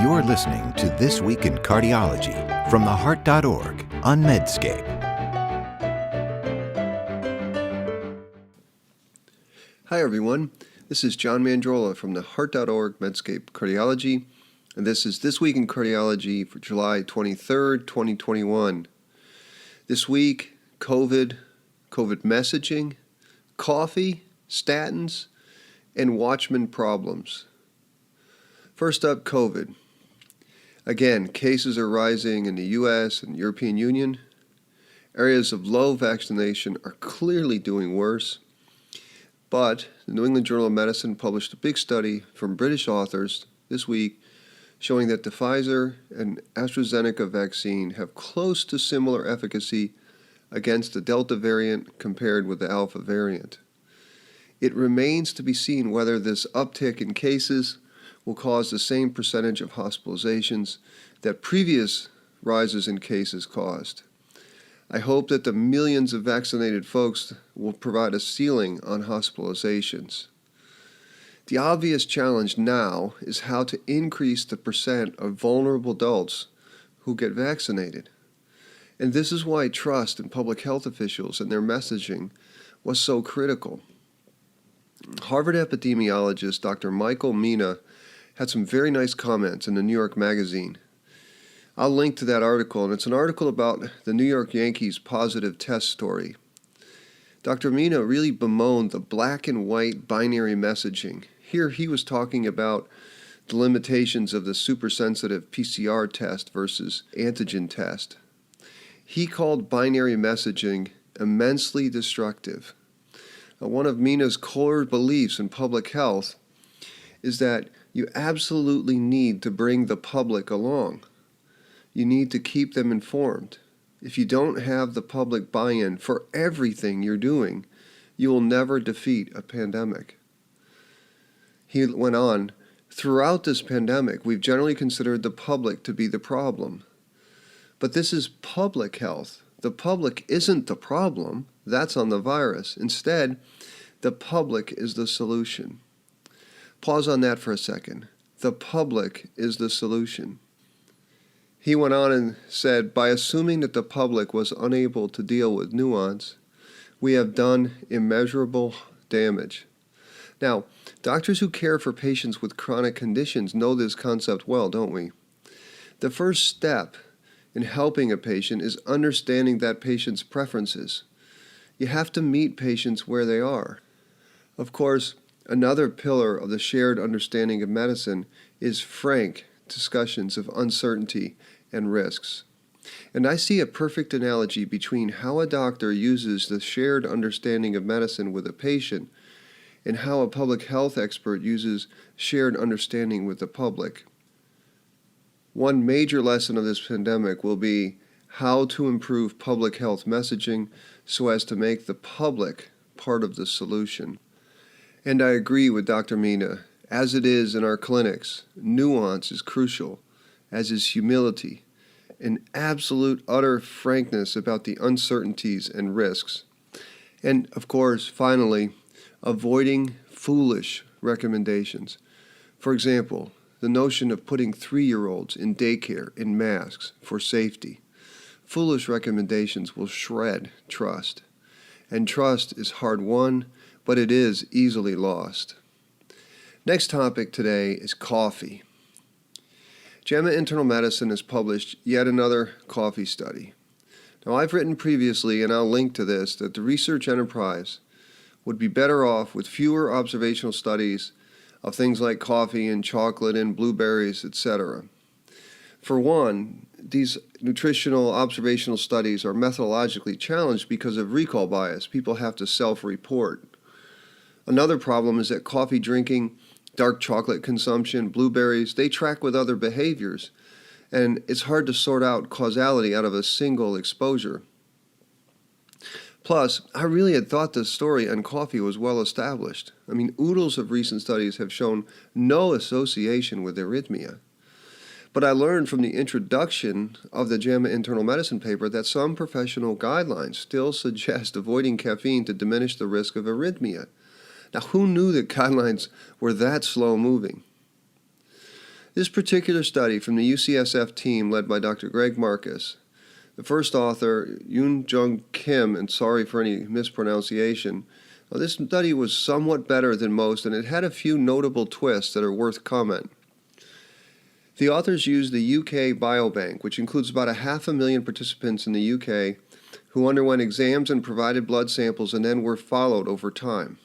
You're listening to This Week in Cardiology from theheart.org on Medscape. Hi everyone, this is John Mandrola from theheart.org Medscape Cardiology, and this is This Week in Cardiology for July 23rd, 2021. This week, COVID messaging, coffee, statins, and Watchman problems. First up, COVID. Again, cases are rising in the U.S. and European Union. Areas of low vaccination are clearly doing worse. But the New England Journal of Medicine published a big study from British authors this week showing that the Pfizer and AstraZeneca vaccine have close to similar efficacy against the Delta variant compared with the Alpha variant. It remains to be seen whether this uptick in cases will cause the same percentage of hospitalizations that previous rises in cases caused. I hope that the millions of vaccinated folks will provide a ceiling on hospitalizations. The obvious challenge now is how to increase the percent of vulnerable adults who get vaccinated. And this is why trust in public health officials and their messaging was so critical. Harvard epidemiologist Dr. Michael Mina had some very nice comments in the New York Magazine. I'll link to that article, and it's an article about the New York Yankees positive test story. Dr. Mina really bemoaned the black and white binary messaging. Here he was talking about the limitations of the supersensitive PCR test versus antigen test. He called binary messaging immensely destructive. Now, one of Mina's core beliefs in public health is that you absolutely need to bring the public along. You need to keep them informed. If you don't have the public buy-in for everything you're doing, you will never defeat a pandemic. He went on, throughout this pandemic, we've generally considered the public to be the problem. But this is public health. The public isn't the problem. That's on the virus. Instead, the public is the solution. Pause on that for a second. The public is the solution. He went on and said, by assuming that the public was unable to deal with nuance, we have done immeasurable damage. Now, doctors who care for patients with chronic conditions know this concept well, don't we? The first step in helping a patient is understanding that patient's preferences. You have to meet patients where they are. Of course, another pillar of the shared understanding of medicine is frank discussions of uncertainty and risks. And I see a perfect analogy between how a doctor uses the shared understanding of medicine with a patient and how a public health expert uses shared understanding with the public. One major lesson of this pandemic will be how to improve public health messaging so as to make the public part of the solution. And I agree with Dr. Mina. As it is in our clinics, nuance is crucial, as is humility, and absolute utter frankness about the uncertainties and risks. And, of course, finally, avoiding foolish recommendations. For example, the notion of putting 3-year-olds in daycare in masks for safety. Foolish recommendations will shred trust. And trust is hard won, but it is easily lost. Next topic today is coffee. JAMA Internal Medicine has published yet another coffee study. Now, I've written previously, and I'll link to this, that the research enterprise would be better off with fewer observational studies of things like coffee and chocolate and blueberries, etc. For one, these nutritional observational studies are methodologically challenged because of recall bias. People have to self-report. Another problem is that coffee drinking, dark chocolate consumption, blueberries, they track with other behaviors, and it's hard to sort out causality out of a single exposure. Plus, I really had thought this story on coffee was well established. I mean, oodles of recent studies have shown no association with arrhythmia. But I learned from the introduction of the JAMA Internal Medicine paper that some professional guidelines still suggest avoiding caffeine to diminish the risk of arrhythmia. Now, who knew that guidelines were that slow moving? This particular study from the UCSF team led by Dr. Greg Marcus, the first author, Yoon Jung Kim, and sorry for any mispronunciation, this study was somewhat better than most, and it had a few notable twists that are worth comment. The authors used the UK Biobank, which includes about 500,000 participants in the UK who underwent exams and provided blood samples and then were followed over time.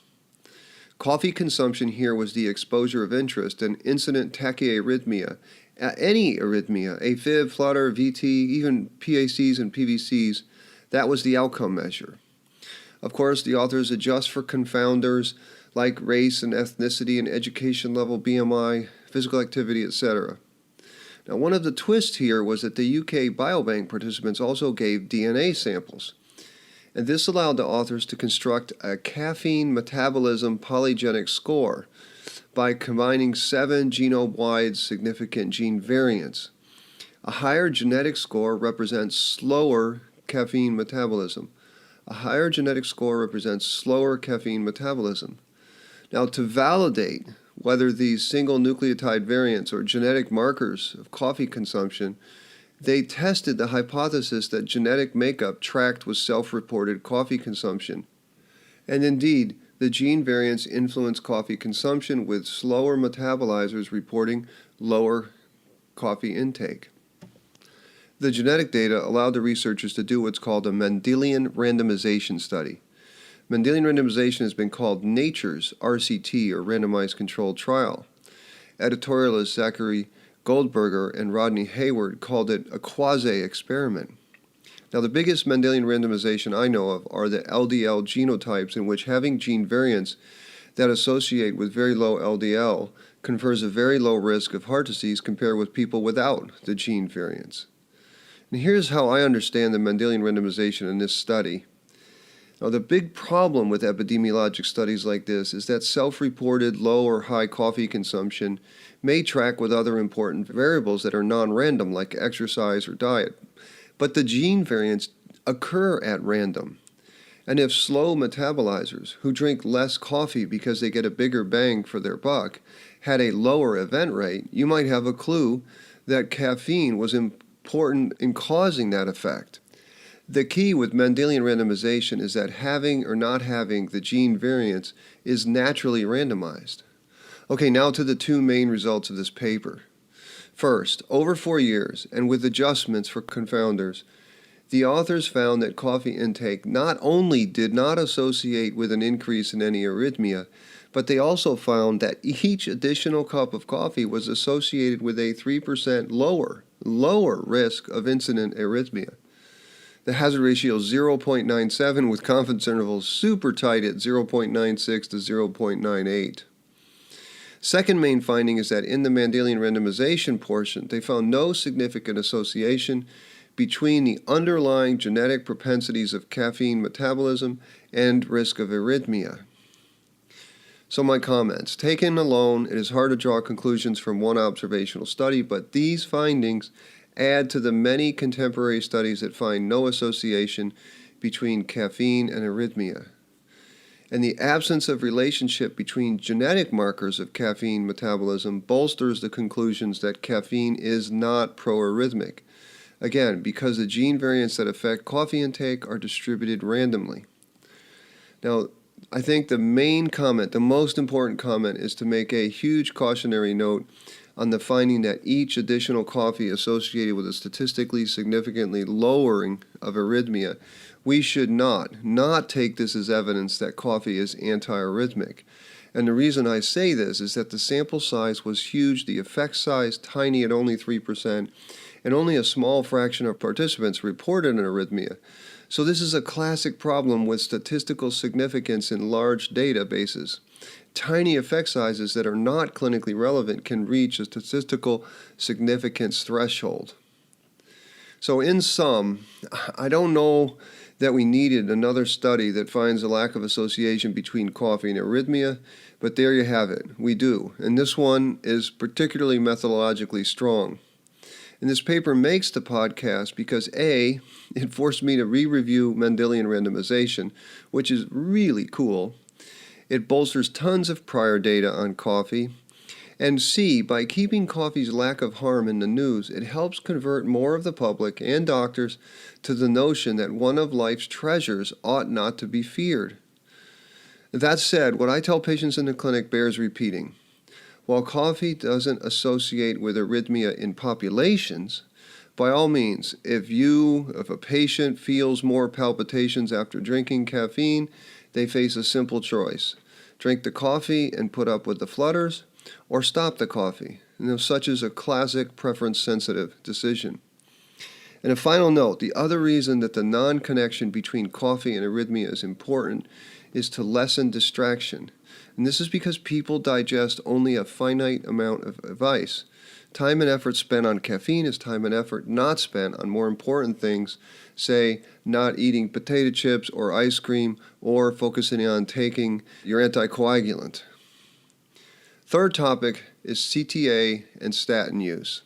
Coffee consumption here was the exposure of interest, and incident tachyarrhythmia, any arrhythmia, AFib, flutter, VT, even PACs and PVCs, that was the outcome measure. Of course, the authors adjust for confounders like race and ethnicity and education level, BMI, physical activity, etc. Now, one of the twists here was that the UK Biobank participants also gave DNA samples, and this allowed the authors to construct a caffeine metabolism polygenic score by combining 7 genome-wide significant gene variants. A higher genetic score represents slower caffeine metabolism. A higher genetic score represents slower caffeine metabolism. Now, to validate whether these single nucleotide variants or genetic markers of coffee consumption, they tested the hypothesis that genetic makeup tracked with self-reported coffee consumption. And indeed, the gene variants influence coffee consumption, with slower metabolizers reporting lower coffee intake. The genetic data allowed the researchers to do what's called a Mendelian randomization study. Mendelian randomization has been called nature's RCT, or randomized controlled trial. Editorialists Zachary Goldberger and Rodney Hayward called it a quasi-experiment. Now, the biggest Mendelian randomization I know of are the LDL genotypes, in which having gene variants that associate with very low LDL confers a very low risk of heart disease compared with people without the gene variants. And here's how I understand the Mendelian randomization in this study. Now, the big problem with epidemiologic studies like this is that self-reported low or high coffee consumption may track with other important variables that are non-random, like exercise or diet. But the gene variants occur at random. And if slow metabolizers, who drink less coffee because they get a bigger bang for their buck, had a lower event rate, you might have a clue that caffeine was important in causing that effect. The key with Mendelian randomization is that having or not having the gene variants is naturally randomized. Okay, now to the two main results of this paper. First, over 4 years, and with adjustments for confounders, the authors found that coffee intake not only did not associate with an increase in any arrhythmia, but they also found that each additional cup of coffee was associated with a 3% lower risk of incident arrhythmia. The hazard ratio is 0.97, with confidence intervals super tight at 0.96 to 0.98. Second main finding is that in the Mendelian randomization portion, they found no significant association between the underlying genetic propensities of caffeine metabolism and risk of arrhythmia. So my comments. Taken alone, it is hard to draw conclusions from one observational study, but these findings add to the many contemporary studies that find no association between caffeine and arrhythmia. And the absence of relationship between genetic markers of caffeine metabolism bolsters the conclusions that caffeine is not proarrhythmic. Again, because the gene variants that affect coffee intake are distributed randomly. Now, I think the main comment, the most important comment, is to make a huge cautionary note on the finding that each additional coffee associated with a statistically significantly lowering of arrhythmia. We should not take this as evidence that coffee is antiarrhythmic. And the reason I say this is that the sample size was huge, the effect size tiny at only 3%, and only a small fraction of participants reported an arrhythmia. So this is a classic problem with statistical significance in large databases. Tiny effect sizes that are not clinically relevant can reach a statistical significance threshold. So in sum, I don't know that we needed another study that finds a lack of association between coffee and arrhythmia, but there you have it. We do. And this one is particularly methodologically strong. And this paper makes the podcast because A, it forced me to re-review Mendelian randomization, which is really cool. It bolsters tons of prior data on coffee, And C, by keeping coffee's lack of harm in the news, it helps convert more of the public and doctors to the notion that one of life's treasures ought not to be feared. That said, what I tell patients in the clinic bears repeating. While coffee doesn't associate with arrhythmia in populations, by all means, if a patient feels more palpitations after drinking caffeine, they face a simple choice. Drink the coffee and put up with the flutters, or stop the coffee. Such is a classic preference-sensitive decision. And a final note, the other reason that the non-connection between coffee and arrhythmia is important is to lessen distraction. And this is because people digest only a finite amount of advice. Time and effort spent on caffeine is time and effort not spent on more important things, say not eating potato chips or ice cream or focusing on taking your anticoagulant. Third topic is CTA and statin use.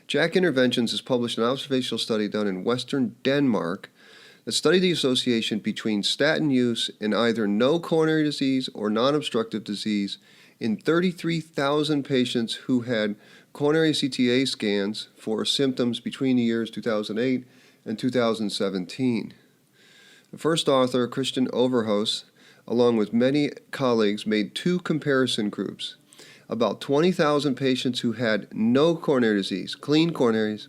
JAK Interventions has published an observational study done in Western Denmark that studied the association between statin use and either no coronary disease or non-obstructive disease in 33,000 patients who had coronary CTA scans for symptoms between the years 2008 and 2017. The first author, Christian Overhouse, along with many colleagues, made two comparison groups. About 20,000 patients who had no coronary disease, clean coronaries,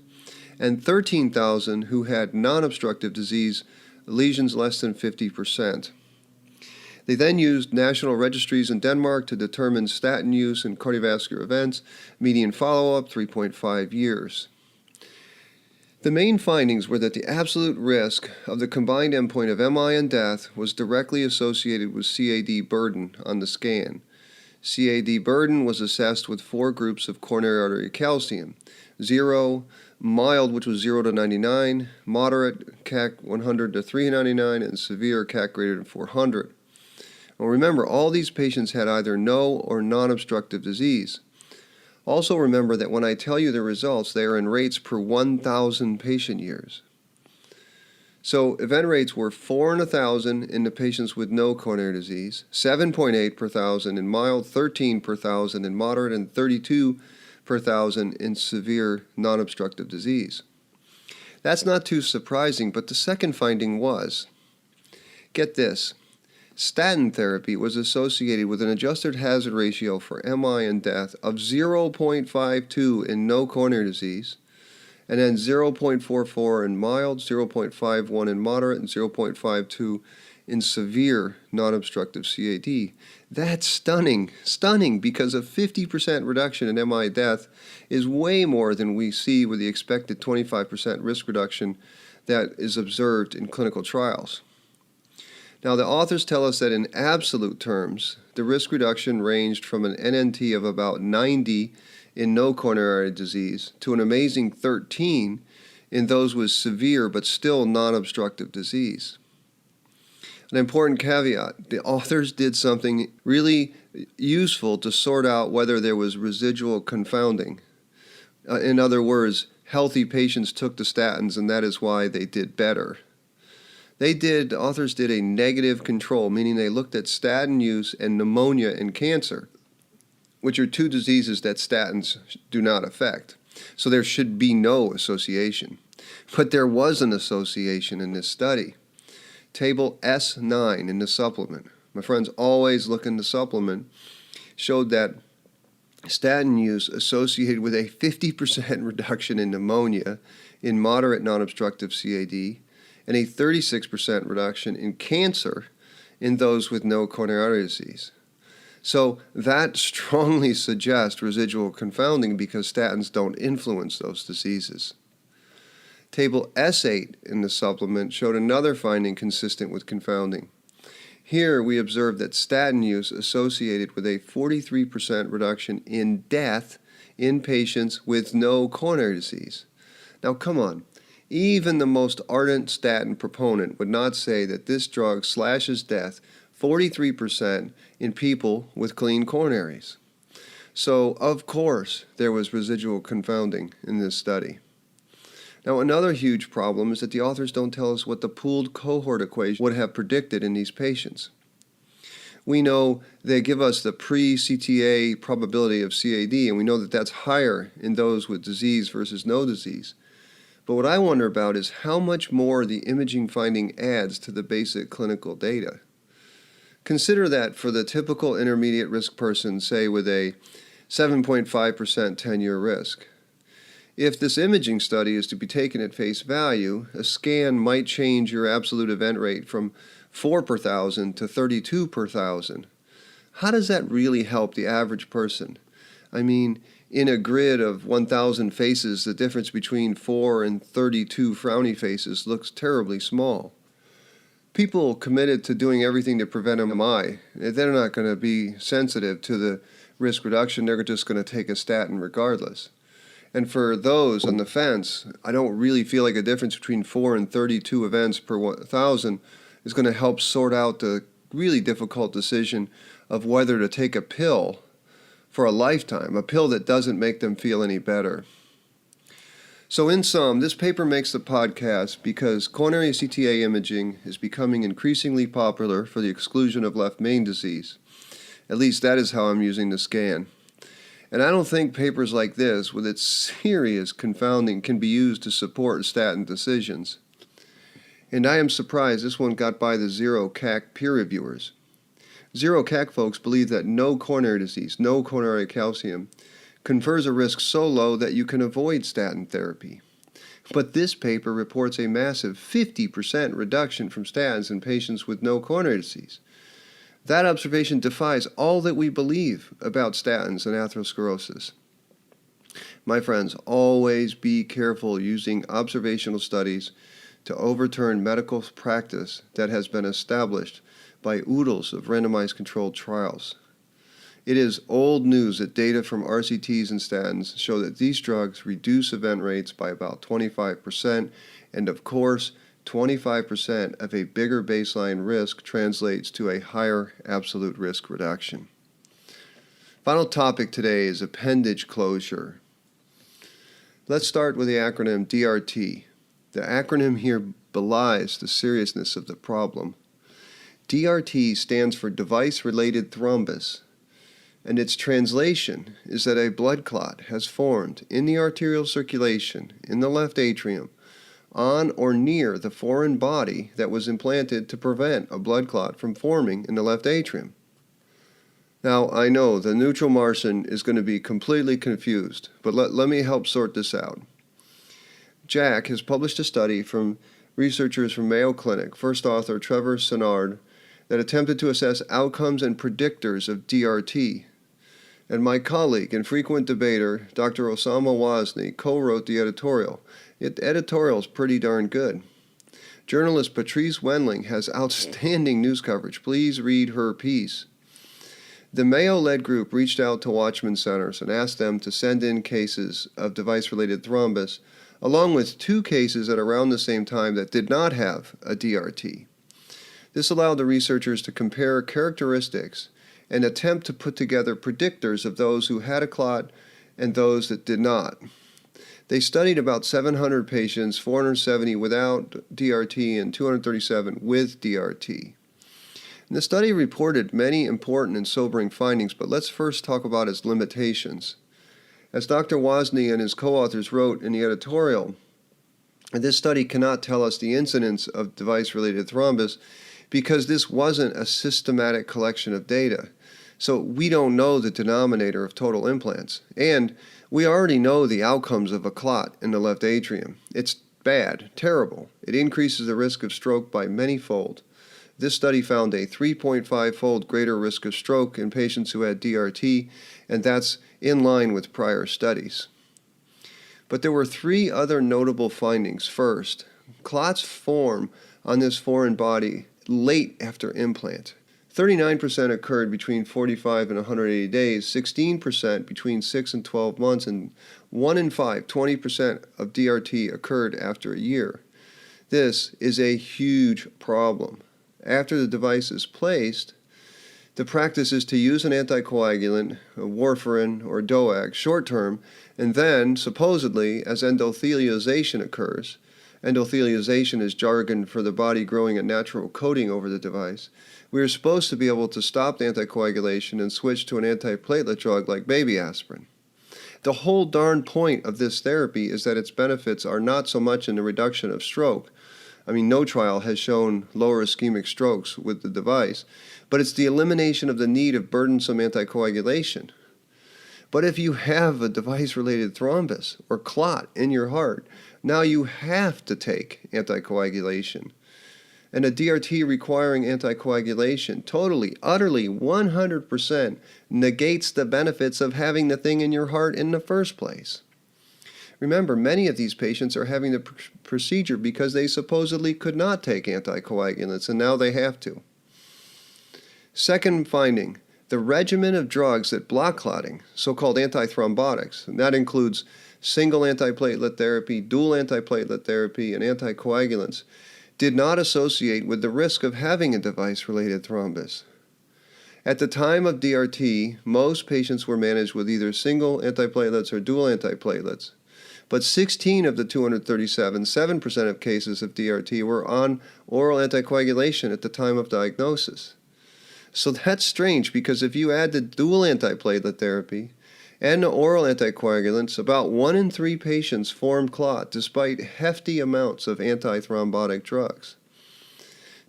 and 13,000 who had non-obstructive disease, lesions less than 50%. They then used national registries in Denmark to determine statin use in cardiovascular events, median follow-up 3.5 years. The main findings were that the absolute risk of the combined endpoint of MI and death was directly associated with CAD burden on the scan. CAD burden was assessed with four groups of coronary artery calcium: 0, mild, which was 0 to 99, moderate, CAC 100 to 399, and severe, CAC greater than 400. Well, remember, all these patients had either no or non-obstructive disease. Also remember that when I tell you the results, they are in rates per 1,000 patient years. So event rates were 4 in 1,000 in the patients with no coronary disease, 7.8 per 1,000 in mild, 13 per 1,000 in moderate, and 32 per 1,000 in severe non-obstructive disease. That's not too surprising, but the second finding was, get this, statin therapy was associated with an adjusted hazard ratio for MI and death of 0.52 in no coronary disease, and then 0.44 in mild, 0.51 in moderate, and 0.52 in severe non-obstructive CAD. That's stunning, because a 50% reduction in MI death is way more than we see with the expected 25% risk reduction that is observed in clinical trials. Now, the authors tell us that in absolute terms, the risk reduction ranged from an NNT of about 90 in no coronary disease to an amazing 13 in those with severe but still non-obstructive disease. An important caveat, the authors did something really useful to sort out whether there was residual confounding. In other words, healthy patients took the statins, and that is why they did better. The authors did a negative control, meaning they looked at statin use and pneumonia and cancer, which are two diseases that statins do not affect. So there should be no association. But there was an association in this study. Table S9 in the supplement. My friends, always look in the supplement. Showed that statin use associated with a 50% reduction in pneumonia in moderate non-obstructive CAD and a 36% reduction in cancer in those with no coronary artery disease. So that strongly suggests residual confounding because statins don't influence those diseases. Table S8 in the supplement showed another finding consistent with confounding. Here we observed that statin use associated with a 43% reduction in death in patients with no coronary disease. Now come on, even the most ardent statin proponent would not say that this drug slashes death 43% in people with clean coronaries. So, of course, there was residual confounding in this study. Now, another huge problem is that the authors don't tell us what the pooled cohort equation would have predicted in these patients. We know they give us the pre-CTA probability of CAD, and we know that that's higher in those with disease versus no disease. But what I wonder about is how much more the imaging finding adds to the basic clinical data. Consider that for the typical intermediate risk person, say with a 7.5% 10-year risk. If this imaging study is to be taken at face value, a scan might change your absolute event rate from 4 per thousand to 32 per thousand. How does that really help the average person? I mean, in a grid of 1,000 faces, the difference between 4 and 32 frowny faces looks terribly small. People committed to doing everything to prevent MI, they're not going to be sensitive to the risk reduction. They're just going to take a statin regardless. And for those on the fence, I don't really feel like a difference between 4 and 32 events per 1,000 is going to help sort out the really difficult decision of whether to take a pill for a lifetime, a pill that doesn't make them feel any better. So in sum, this paper makes the podcast because coronary CTA imaging is becoming increasingly popular for the exclusion of left main disease. At least that is how I'm using the scan. And I don't think papers like this, with its serious confounding, can be used to support statin decisions. And I am surprised this one got by the zero CAC peer reviewers. Zero CAC folks believe that no coronary disease, no coronary calcium, confers a risk so low that you can avoid statin therapy. But this paper reports a massive 50% reduction from statins in patients with no coronary disease. That observation defies all that we believe about statins and atherosclerosis. My friends, always be careful using observational studies to overturn medical practice that has been established by oodles of randomized controlled trials. It is old news that data from RCTs and statins show that these drugs reduce event rates by about 25%, and of course, 25% of a bigger baseline risk translates to a higher absolute risk reduction. Final topic today is appendage closure. Let's start with the acronym DRT. The acronym here belies the seriousness of the problem. DRT stands for device-related thrombus, and its translation is that a blood clot has formed in the arterial circulation in the left atrium on or near the foreign body that was implanted to prevent a blood clot from forming in the left atrium. Now, I know the neutral Martian is going to be completely confused, but let me help sort this out. Jack has published a study from researchers from Mayo Clinic, first author Trevor Sennard, that attempted to assess outcomes and predictors of DRT. And my colleague and frequent debater, Dr. Osama Wazni, co-wrote the editorial. The editorial is pretty darn good. Journalist Patrice Wendling has outstanding news coverage. Please read her piece. The Mayo-led group reached out to Watchman Centers and asked them to send in cases of device-related thrombus, along with 2 cases at around the same time that did not have a DRT. This allowed the researchers to compare characteristics and attempt to put together predictors of those who had a clot and those that did not. They studied about 700 patients, 470 without DRT and 237 with DRT. And the study reported many important and sobering findings, but let's first talk about its limitations. As Dr. Wozni and his co-authors wrote in the editorial, this study cannot tell us the incidence of device-related thrombus because this wasn't a systematic collection of data. So we don't know the denominator of total implants. And we already know the outcomes of a clot in the left atrium. It's bad, terrible. It increases the risk of stroke by many-fold. This study found a 3.5-fold greater risk of stroke in patients who had DRT, and that's in line with prior studies. But there were 3 other notable findings. First, clots form on this foreign body late after implant. 39% occurred between 45 and 180 days, 16% between 6 and 12 months, and 1 in 5, 20% of DRT occurred after a year. This is a huge problem. After the device is placed, the practice is to use an anticoagulant, a warfarin or DOAC, short-term, and then, supposedly, as endothelialization occurs, Endothelialization is jargon for the body growing a natural coating over the device. We are supposed to be able to stop the anticoagulation and switch to an antiplatelet drug like baby aspirin. The whole darn point of this therapy is that its benefits are not so much in the reduction of stroke. No trial has shown lower ischemic strokes with the device, but it's the elimination of the need of burdensome anticoagulation. But if you have a device-related thrombus or clot in your heart, now you have to take anticoagulation. And a DRT requiring anticoagulation totally, utterly, 100% negates the benefits of having the thing in your heart in the first place. Remember, many of these patients are having the procedure because they supposedly could not take anticoagulants, and now they have to. Second finding, the regimen of drugs that block clotting, so-called antithrombotics, and that includes single antiplatelet therapy, dual antiplatelet therapy, and anticoagulants, did not associate with the risk of having a device-related thrombus. At the time of DRT, most patients were managed with either single antiplatelets or dual antiplatelets, but 16 of the 237, 7% of cases of DRT, were on oral anticoagulation at the time of diagnosis. So that's strange, because if you add the dual antiplatelet therapy and the oral anticoagulants, about 1 in 3 patients formed clot despite hefty amounts of antithrombotic drugs.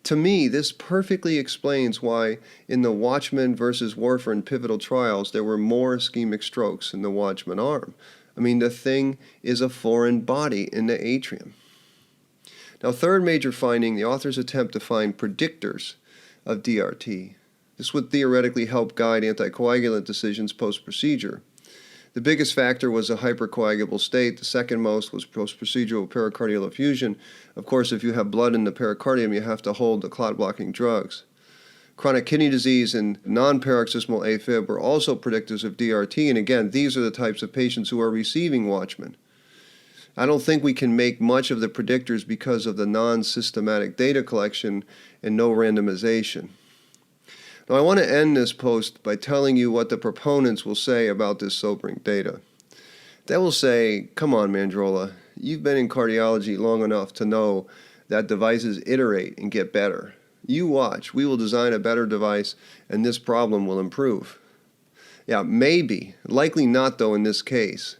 To me, this perfectly explains why in the Watchman versus warfarin pivotal trials there were more ischemic strokes in the Watchman arm. The thing is a foreign body in the atrium. Now, third major finding, the authors attempt to find predictors of DRT. This would theoretically help guide anticoagulant decisions post-procedure. The biggest factor was a hypercoagulable state. The second most was post-procedural pericardial effusion. Of course, if you have blood in the pericardium, you have to hold the clot-blocking drugs. Chronic kidney disease and non-paroxysmal AFib were also predictors of DRT, and again, these are the types of patients who are receiving Watchman. I don't think we can make much of the predictors because of the non-systematic data collection and no randomization. Now, I want to end this post by telling you what the proponents will say about this sobering data. They will say, come on, Mandrola, you've been in cardiology long enough to know that devices iterate and get better. You watch, we will design a better device and this problem will improve. Yeah, maybe, likely not though in this case.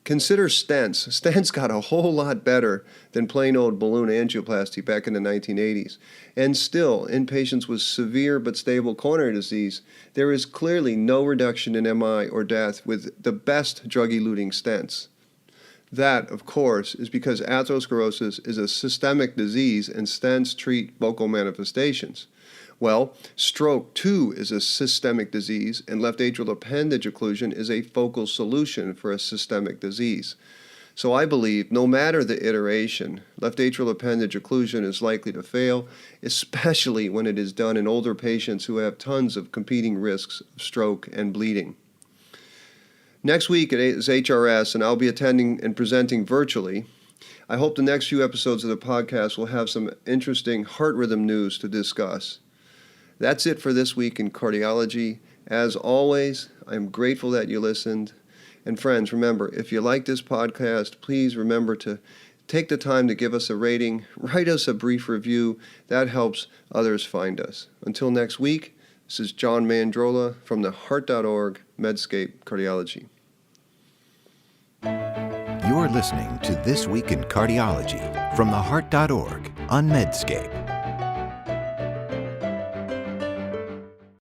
Consider stents. Stents got a whole lot better than plain old balloon angioplasty back in the 1980s. And still, in patients with severe but stable coronary disease, there is clearly no reduction in MI or death with the best drug-eluting stents. That, of course, is because atherosclerosis is a systemic disease and stents treat local manifestations. Well, stroke too is a systemic disease, and left atrial appendage occlusion is a focal solution for a systemic disease. So I believe no matter the iteration, left atrial appendage occlusion is likely to fail, especially when it is done in older patients who have tons of competing risks of stroke and bleeding. Next week is HRS, and I'll be attending and presenting virtually. I hope the next few episodes of the podcast will have some interesting heart rhythm news to discuss. That's it for this week in cardiology. As always, I'm grateful that you listened. And friends, remember, if you like this podcast, please remember to take the time to give us a rating, write us a brief review. That helps others find us. Until next week, this is John Mandrola from the Heart.org Medscape Cardiology. You're listening to This Week in Cardiology from the Heart.org on Medscape.